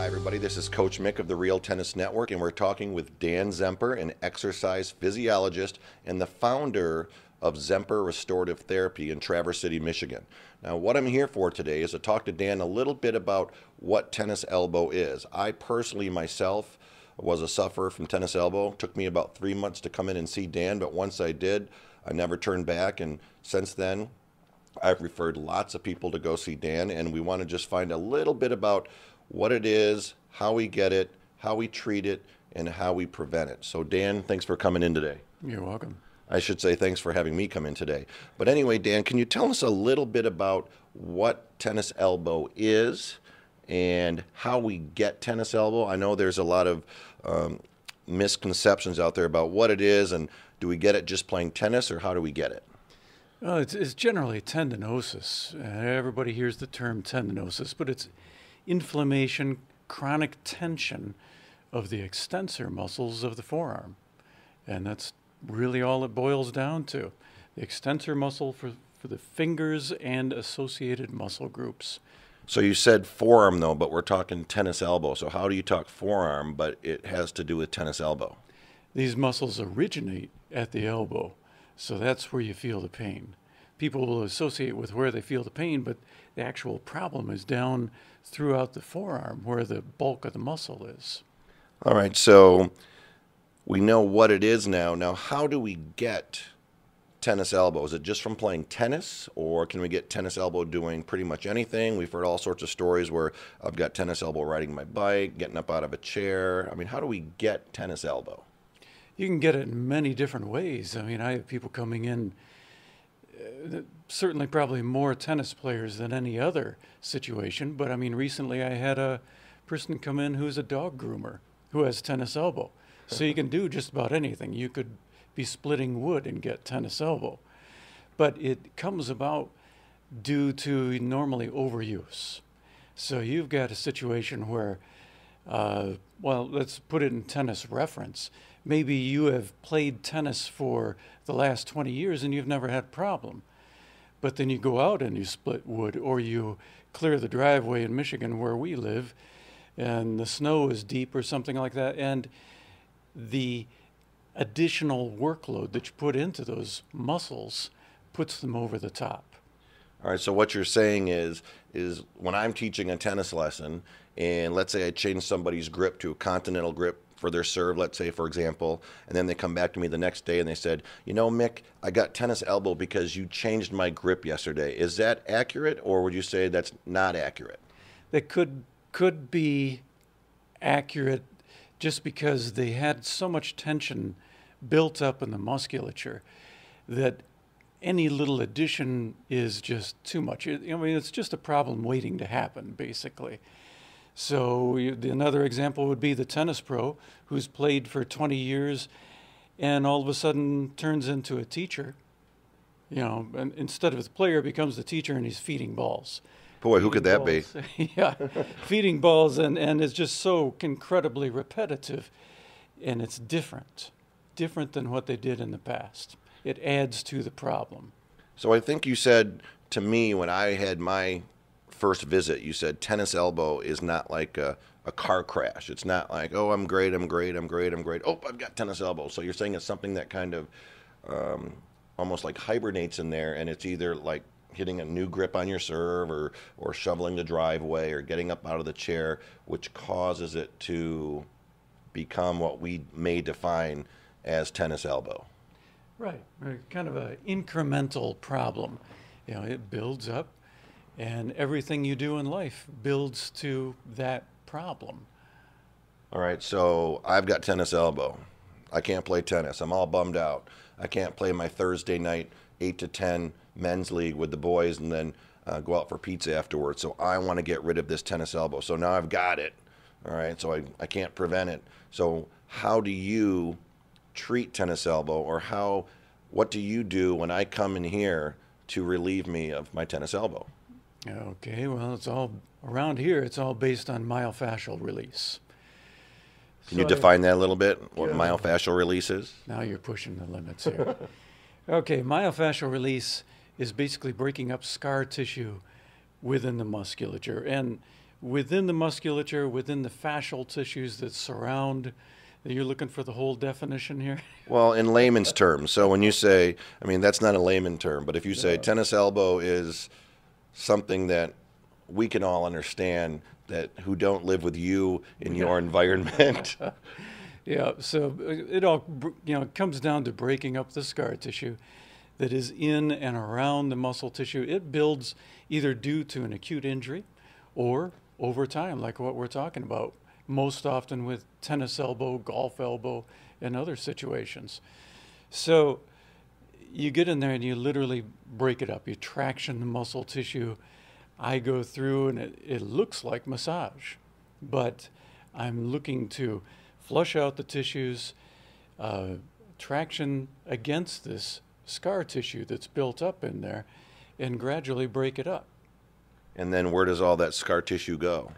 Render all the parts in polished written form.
everybody. This is Coach Mick of the Real Tennis Network, and we're talking with Dan Zemper, an exercise physiologist and the founder of Zemper Restorative Therapy in Traverse City, Michigan. Now, what I'm here for today is to talk to Dan a little bit about what tennis elbow is. I personally, myself, was a sufferer from tennis elbow. It took me about 3 months to come in and see Dan, but once I did, I never turned back, and since then, I've referred lots of people to go see Dan, and we want to just find a little bit about what it is, how we get it, how we treat it, and how we prevent it. So Dan, thanks for coming in today. You're welcome. I should say thanks for having me come in today. But anyway, Dan, can you tell us a little bit about what tennis elbow is and how we get tennis elbow? I know there's a lot of misconceptions out there about what it is, and do we get it just playing tennis, or how do we get it? Well, it's generally tendinosis. Everybody hears the term tendinosis, but it's inflammation, chronic tension of the extensor muscles of the forearm. And that's really all it boils down to. The extensor muscle for the fingers and associated muscle groups. So you said forearm, though, but we're talking tennis elbow. So how do you talk forearm, but it has to do with tennis elbow? These muscles originate at the elbow, so that's where you feel the pain. People will associate with where they feel the pain, but the actual problem is down throughout the forearm where the bulk of the muscle is. All right, so we know what it is now. Now, how do we get tennis elbow? Is it just from playing tennis, or can we get tennis elbow doing pretty much anything? We've heard all sorts of stories where I've got tennis elbow riding my bike, getting up out of a chair. I mean, how do we get tennis elbow? You can get it in many different ways. I mean, I have people coming in, certainly probably more tennis players than any other situation, but I mean, recently I had a person come in who's a dog groomer who has tennis elbow. So you can do just about anything. You could be splitting wood and get tennis elbow. But it comes about due to normally overuse. So you've got a situation where, well, let's put it in tennis reference. Maybe you have played tennis for the last 20 years and you've never had a problem. But then you go out and you split wood, or you clear the driveway in Michigan where we live and the snow is deep or something like that, and the additional workload that you put into those muscles puts them over the top. All right, so what you're saying is when I'm teaching a tennis lesson, and let's say I change somebody's grip to a continental grip for their serve, let's say, for example, and then they come back to me the next day and they said, you know, Mick, I got tennis elbow because you changed my grip yesterday. Is that accurate, or would you say that's not accurate? That could be accurate just because they had so much tension built up in the musculature that any little addition is just too much. I mean, it's just a problem waiting to happen, basically. So another example would be the tennis pro who's played for 20 years and all of a sudden turns into a teacher. You know, and instead of the player becomes the teacher, and he's feeding balls. Boy, who could that be? Yeah, feeding balls, and it's just so incredibly repetitive, and it's different than what they did in the past. It adds to the problem. So I think you said to me when I had my first visit, you said tennis elbow is not like a car crash. It's not like, oh, I'm great. Oh, I've got tennis elbow. So you're saying it's something that kind of almost like hibernates in there, and it's either like hitting a new grip on your serve, or shoveling the driveway, or getting up out of the chair, which causes it to become what we may define as tennis elbow. Right, kind of an incremental problem. You know, it builds up, and everything you do in life builds to that problem. All right, so I've got tennis elbow. I can't play tennis. I'm all bummed out. I can't play my Thursday night 8 to 10 men's league with the boys and then go out for pizza afterwards. So I want to get rid of this tennis elbow. So now I've got it. All right, so I can't prevent it. So how do you treat tennis elbow, or what do you do when I come in here to relieve me of my tennis elbow? Okay, well, it's all around here. It's all based on myofascial release. Can you define that a little bit, what myofascial release is? Now you're pushing the limits here. Okay, myofascial release is basically breaking up scar tissue within the musculature. And within the musculature, within the fascial tissues that surround. You're looking for the whole definition here? Well, in layman's terms. So when you say, I mean, that's not a layman term, but if you say tennis elbow is something that we can all understand, that who don't live with you in your environment. Yeah, so it all, comes down to breaking up the scar tissue that is in and around the muscle tissue. It builds either due to an acute injury or over time, like what we're talking about, most often with tennis elbow, golf elbow, and other situations. So you get in there and you literally break it up. You traction the muscle tissue. I go through and it looks like massage, but I'm looking to flush out the tissues, traction against this scar tissue that's built up in there, and gradually break it up. And then where does all that scar tissue go?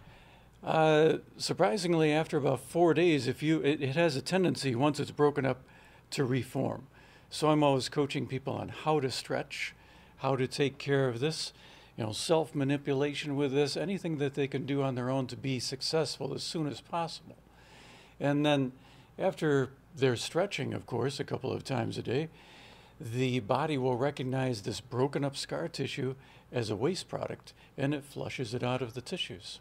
Surprisingly, after about 4 days, it has a tendency, once it's broken up, to reform. So I'm always coaching people on how to stretch, how to take care of this, self-manipulation with this, anything that they can do on their own to be successful as soon as possible. And then after their stretching, of course, a couple of times a day, the body will recognize this broken up scar tissue as a waste product, and it flushes it out of the tissues.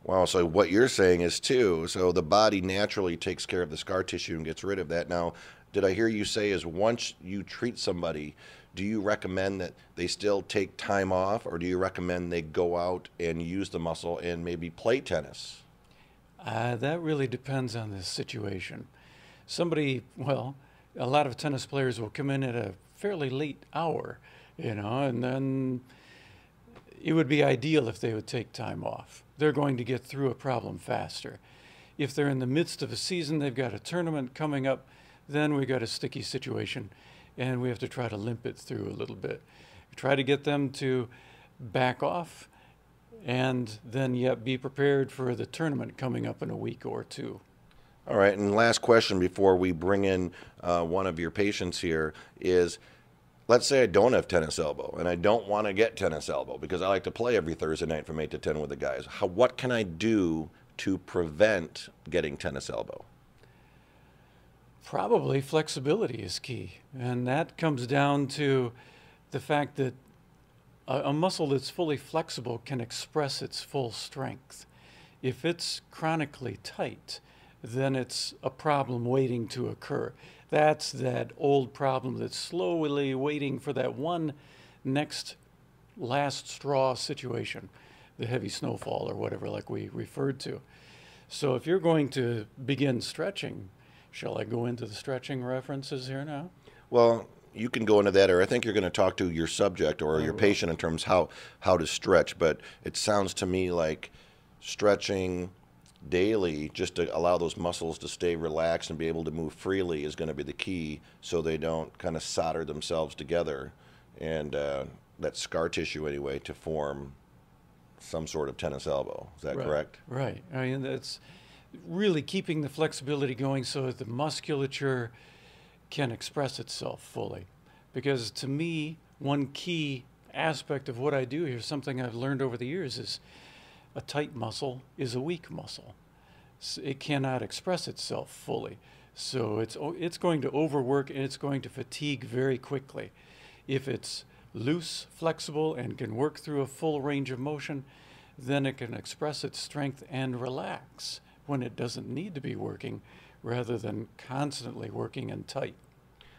Wow, so what you're saying is too, so the body naturally takes care of the scar tissue and gets rid of that. Now, did I hear you say is once you treat somebody, do you recommend that they still take time off, or do you recommend they go out and use the muscle and maybe play tennis? That really depends on the situation. A lot of tennis players will come in at a fairly late hour, and then it would be ideal if they would take time off. They're going to get through a problem faster. If they're in the midst of a season, they've got a tournament coming up, then we've got a sticky situation, and we have to try to limp it through a little bit. Try to get them to back off, and then yet be prepared for the tournament coming up in a week or two. All right, and last question before we bring in one of your patients here is, let's say I don't have tennis elbow and I don't want to get tennis elbow because I like to play every Thursday night from 8 to 10 with the guys. What can I do to prevent getting tennis elbow? Probably flexibility is key, and that comes down to the fact that a muscle that's fully flexible can express its full strength. If it's chronically tight, then it's a problem waiting to occur. That's that old problem that's slowly waiting for that one next last straw situation, the heavy snowfall or whatever, like we referred to. So if you're going to begin stretching, shall I go into the stretching references here now? Well, you can go into that, or I think you're going to talk to your subject or your patient in terms of how to stretch, but it sounds to me like stretching daily just to allow those muscles to stay relaxed and be able to move freely is going to be the key, so they don't kind of solder themselves together and that scar tissue anyway to form some sort of tennis elbow. Is that correct? Right. I mean, that's really keeping the flexibility going so that the musculature can express itself fully. Because to me, one key aspect of what I do here, something I've learned over the years, is a tight muscle is a weak muscle. It cannot express itself fully. So it's going to overwork and it's going to fatigue very quickly. If it's loose, flexible, and can work through a full range of motion, then it can express its strength and relax when it doesn't need to be working, rather than constantly working and tight.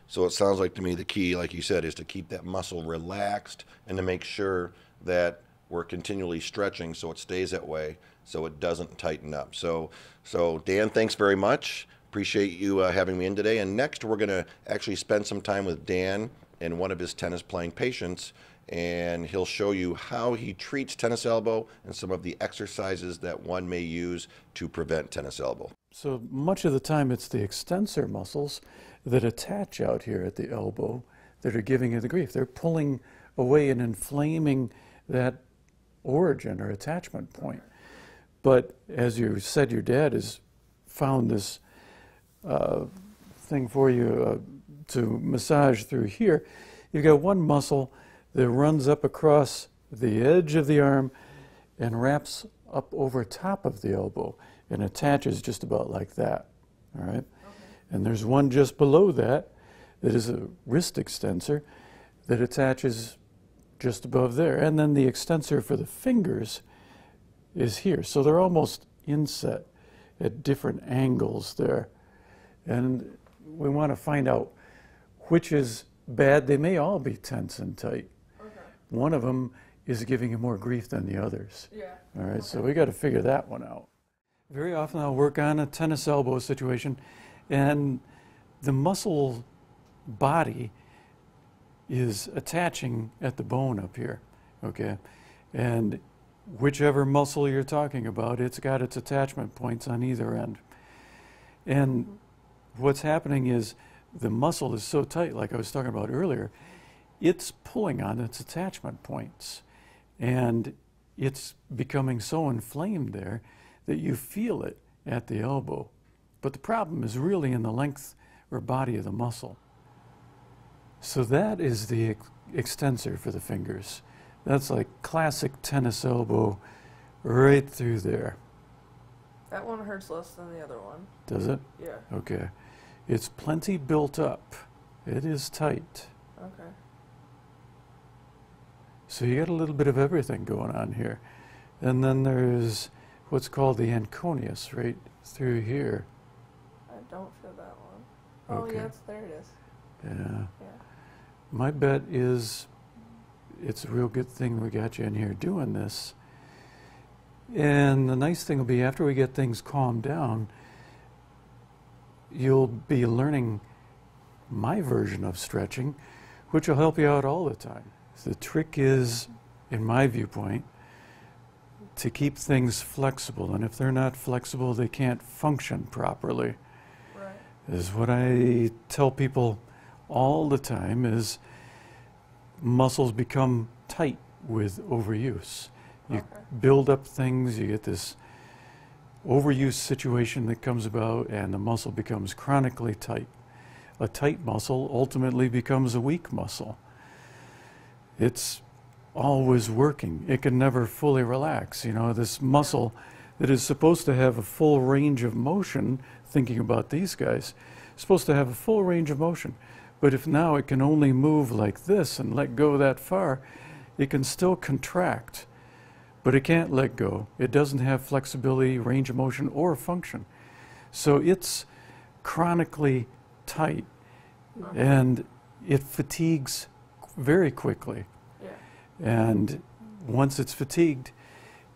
So it sounds like to me the key, like you said, is to keep that muscle relaxed and to make sure that we're continually stretching so it stays that way, so it doesn't tighten up. So Dan, thanks very much. Appreciate you having me in today. And next we're going to actually spend some time with Dan and one of his tennis playing patients, and he'll show you how he treats tennis elbow and some of the exercises that one may use to prevent tennis elbow. So much of the time it's the extensor muscles that attach out here at the elbow that are giving you the grief. They're pulling away and inflaming that origin or attachment point. But as you said, your dad has found this thing for you to massage through here. You've got one muscle that runs up across the edge of the arm and wraps up over top of the elbow and attaches just about like that, all right? Okay. And there's one just below that that is a wrist extensor that attaches just above there. And then the extensor for the fingers is here. So they're almost inset at different angles there. And we want to find out which is bad. They may all be tense and tight. Okay. One of them is giving you more grief than the others. Yeah. All right, okay. So we got to figure that one out. Very often I'll work on a tennis elbow situation, and the muscle body is attaching at the bone up here, okay? And whichever muscle you're talking about, it's got its attachment points on either end. And what's happening is the muscle is so tight, like I was talking about earlier, it's pulling on its attachment points. And it's becoming so inflamed there that you feel it at the elbow. But the problem is really in the length or body of the muscle. So that is the extensor for the fingers. That's like classic tennis elbow right through there. That one hurts less than the other one. Does it? Yeah. Okay. It's plenty built up. It is tight. Okay. So you got a little bit of everything going on here. And then there's what's called the anconeus right through here. I don't feel that one. Oh, okay. Yes, there it is. Yeah. My bet is it's a real good thing we got you in here doing this. And the nice thing will be after we get things calmed down, you'll be learning my version of stretching, which will help you out all the time. The trick is, in my viewpoint, to keep things flexible. And if they're not flexible, they can't function properly. Right. Is what I tell people all the time is muscles become tight with overuse. You build up things, you get this overuse situation that comes about, and the muscle becomes chronically tight. A tight muscle ultimately becomes a weak muscle. It's always working. It can never fully relax. You know, this muscle that is supposed to have a full range of motion, thinking about these guys, is supposed to have a full range of motion. But if now it can only move like this and let go that far, it can still contract. But it can't let go. It doesn't have flexibility, range of motion, or function. So it's chronically tight, and it fatigues very quickly. Yeah. And once it's fatigued,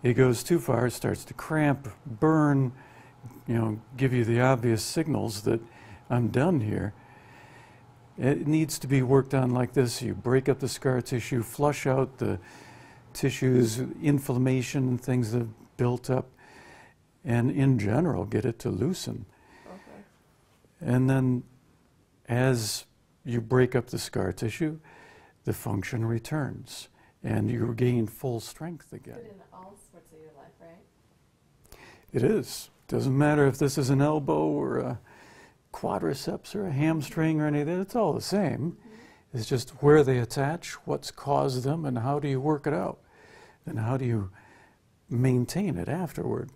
it goes too far, it starts to cramp, burn, you know, give you the obvious signals that I'm done here. It needs to be worked on like this. You break up the scar tissue, flush out the tissues, inflammation, and things that have built up, and in general, get it to loosen. Okay. And then as you break up the scar tissue, the function returns, and you regain full strength again. Good in all sorts of your life, right? It is. Doesn't matter if this is an elbow or a quadriceps or a hamstring or anything, it's all the same. Mm-hmm. It's just where they attach, what's caused them, and how do you work it out? And how do you maintain it afterward?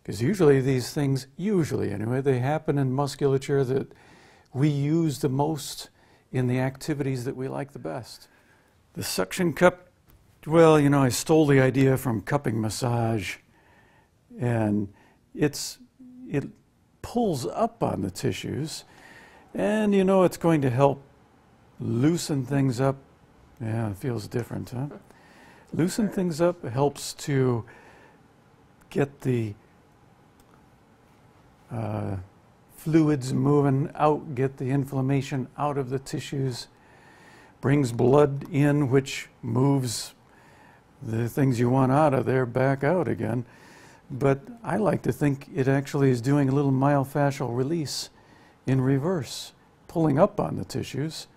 Because usually these things, usually anyway, they happen in musculature that we use the most in the activities that we like the best. The suction cup, well, you know, I stole the idea from cupping massage, and it pulls up on the tissues, and you know it's going to help loosen things up. Yeah, it feels different, huh? Loosen things up helps to get the fluids moving out, get the inflammation out of the tissues, brings blood in, which moves the things you want out of there back out again. But I like to think it actually is doing a little myofascial release in reverse, pulling up on the tissues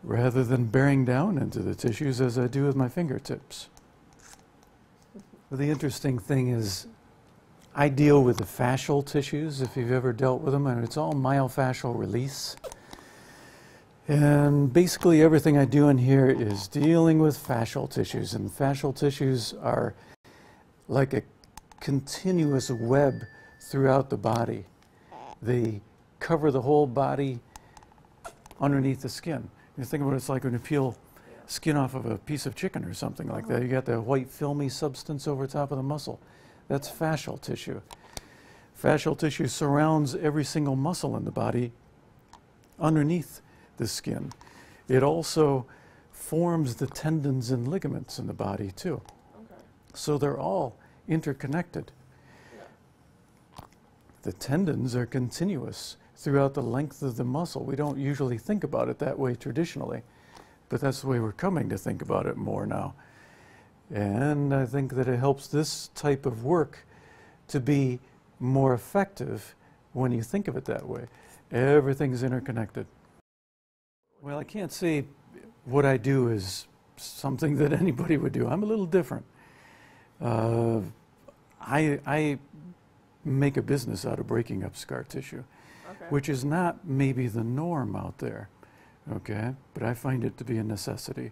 rather than bearing down into the tissues as I do with my fingertips. Well, the interesting thing is I deal with the fascial tissues, if you've ever dealt with them, and it's all myofascial release. And basically everything I do in here is dealing with fascial tissues, and fascial tissues are like a continuous web throughout the body. They cover the whole body underneath the skin. You think about it, it's like when you peel skin off of a piece of chicken or something like that. You got the white filmy substance over top of the muscle. That's fascial tissue. Fascial tissue surrounds every single muscle in the body underneath the skin. It also forms the tendons and ligaments in the body too. Okay. So they're all interconnected. Yeah. The tendons are continuous throughout the length of the muscle. We don't usually think about it that way traditionally, but that's the way we're coming to think about it more now. And I think that it helps this type of work to be more effective when you think of it that way. Everything's interconnected. Well, I can't say what I do is something that anybody would do. I'm a little different. I make a business out of breaking up scar tissue, Okay. which is not maybe the norm out there, okay? But I find it to be a necessity.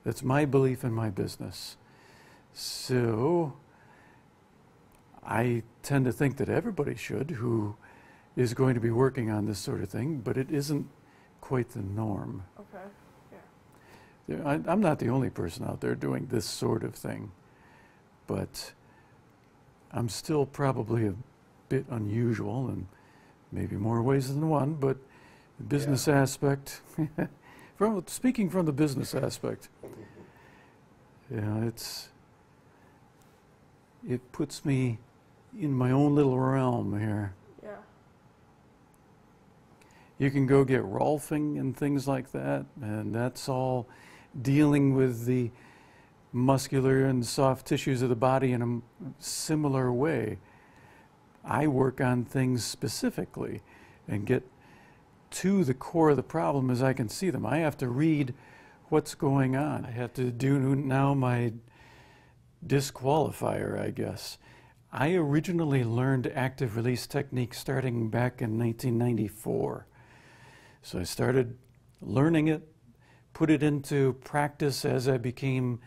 That's my belief in my business. So I tend to think that everybody should who is going to be working on this sort of thing, but it isn't quite the norm. Okay. Yeah. I'm not the only person out there doing this sort of thing, but I'm still probably a bit unusual in maybe more ways than one, but the business aspect, speaking from the business aspect, it puts me in my own little realm here. Yeah. You can go get Rolfing and things like that, and that's all dealing with the muscular and soft tissues of the body in a similar way. I work on things specifically and get to the core of the problem as I can see them. I have to read what's going on. I have to do now my disqualifier, I guess. I originally learned active release technique starting back in 1994. So I started learning it, put it into practice as I became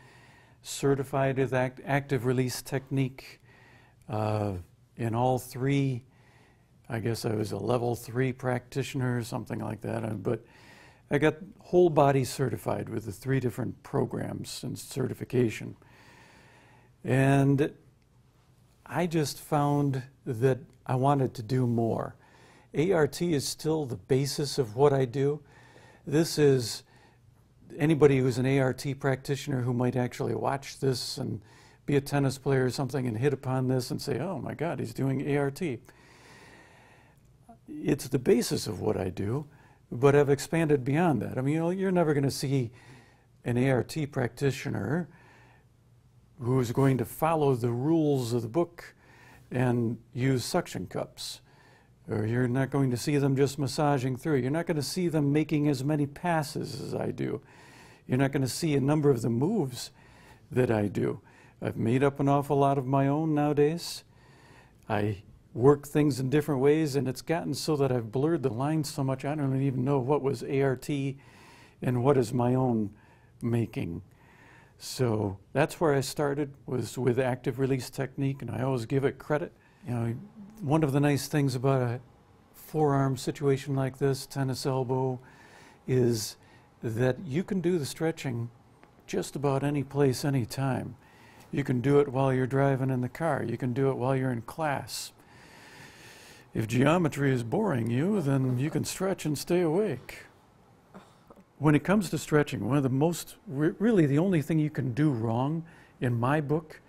certified with active release technique in all three. I guess I was a level 3 practitioner or something like that. But I got whole body certified with the 3 different programs and certification. And I just found that I wanted to do more. A.R.T. is still the basis of what I do. This is anybody who's an A.R.T. practitioner who might actually watch this and be a tennis player or something and hit upon this and say, oh my God, he's doing A.R.T. It's the basis of what I do, but I've expanded beyond that. I mean, you're never going to see an A.R.T. practitioner who's going to follow the rules of the book and use suction cups. Or you're not going to see them just massaging through. You're not going to see them making as many passes as I do. You're not going to see a number of the moves that I do. I've made up an awful lot of my own nowadays. I work things in different ways, and it's gotten so that I've blurred the lines so much I don't even know what was A.R.T. and what is my own making. So that's where I started, was with active release technique, and I always give it credit. You know, one of the nice things about a forearm situation like this, tennis elbow, is that you can do the stretching just about any place, any time. You can do it while you're driving in the car. You can do it while you're in class. If geometry is boring you, then you can stretch and stay awake. When it comes to stretching, one of the most, really the only thing you can do wrong in my book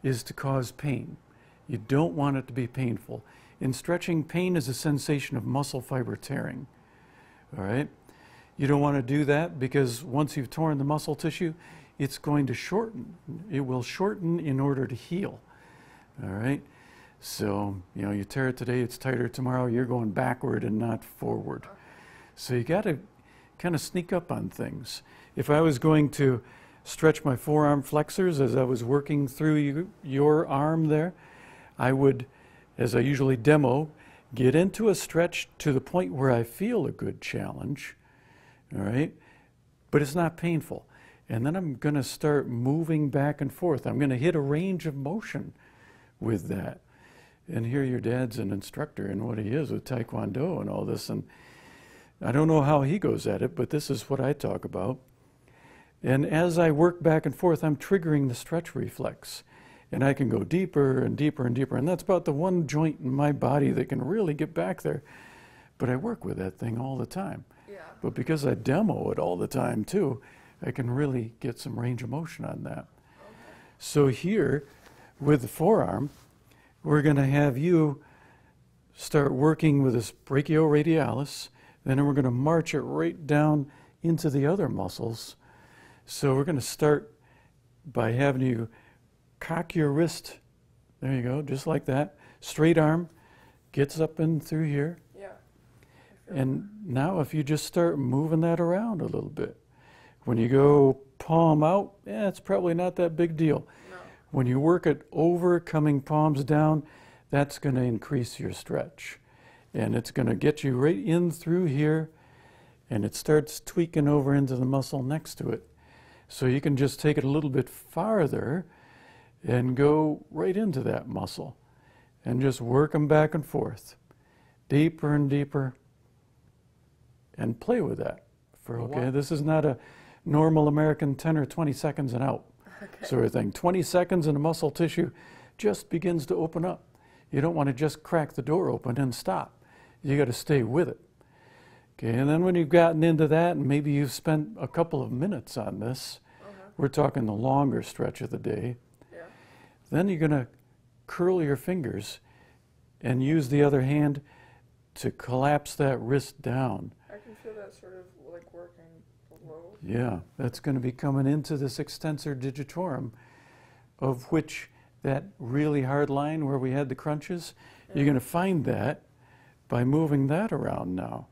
is to cause pain. You don't want it to be painful. In stretching, pain is a sensation of muscle fiber tearing, all right? You don't want to do that because once you've torn the muscle tissue, it's going to shorten. It will shorten in order to heal, all right? So, you know, you tear it today, it's tighter tomorrow, you're going backward and not forward. So you got to kind of sneak up on things. If I was going to stretch my forearm flexors as I was working through your arm there, I would, as I usually demo, get into a stretch to the point where I feel a good challenge, all right? But it's not painful. And then I'm going to start moving back and forth. I'm going to hit a range of motion with that. And here your dad's an instructor in what he is with Taekwondo and all this. And I don't know how he goes at it, but this is what I talk about. And as I work back and forth, I'm triggering the stretch reflex. And I can go deeper and deeper and deeper. And that's about the one joint in my body that can really get back there. But I work with that thing all the time. Yeah. But because I demo it all the time too, I can really get some range of motion on that. Okay. So here, with the forearm, we're going to have you start working with this brachioradialis, then we're going to march it right down into the other muscles. So we're going to start by having you cock your wrist. There you go, just like that. Straight arm gets up in through here. Yeah. And now if you just start moving that around a little bit. When you go palm out, it's probably not that big deal. No. When you work it over, coming palms down, that's going to increase your stretch. And it's going to get you right in through here, and it starts tweaking over into the muscle next to it. So you can just take it a little bit farther and go right into that muscle and just work them back and forth, deeper and deeper, and play with that. This is not a normal American 10 or 20 seconds and out sort of thing. 20 seconds and the muscle tissue just begins to open up. You don't want to just crack the door open and stop. You got to stay with it. Okay, and then when you've gotten into that, and maybe you've spent a couple of minutes on this, we're talking the longer stretch of the day, then you're going to curl your fingers and use the other hand to collapse that wrist down. I can feel that sort of like working below. Yeah, that's going to be coming into this extensor digitorum, of which that really hard line where we had the crunches, you're going to find that by moving that around now.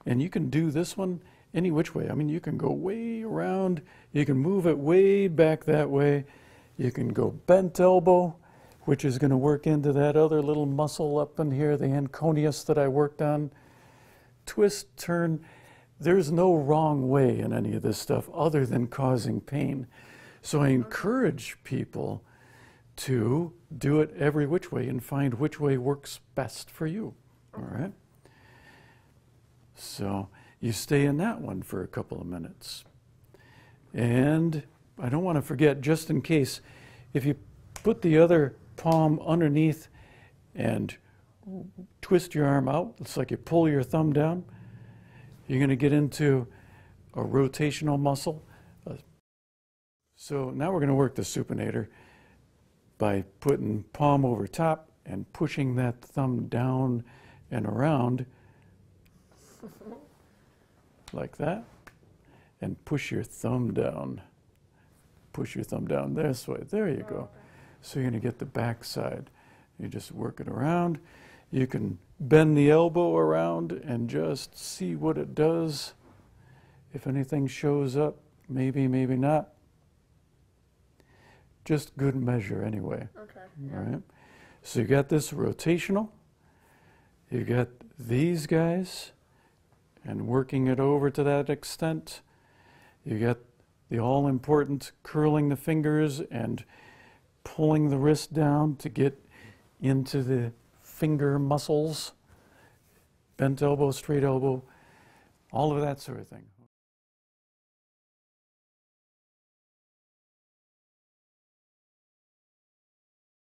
And you can do this one any which way. I mean, you can go way around, you can move it way back that way, you can go bent elbow, which is going to work into that other little muscle up in here, the anconeus that I worked on. Twist, turn. There's no wrong way in any of this stuff other than causing pain. So I encourage people to do it every which way and find which way works best for you. All right? So you stay in that one for a couple of minutes. And I don't want to forget, just in case, if you put the other palm underneath and twist your arm out, it's like you pull your thumb down, you're going to get into a rotational muscle. So now we're going to work the supinator by putting palm over top and pushing that thumb down and around like that, and push your thumb down. Push your thumb down this way. There you go. So you're going to get the back side. You just work it around. You can bend the elbow around and just see what it does. If anything shows up, maybe, maybe not. Just good measure anyway. Okay. All right. So you got this rotational. You got these guys, and working it over to that extent. You got the all-important curling the fingers and pulling the wrist down to get into the finger muscles, bent elbow, straight elbow, all of that sort of thing.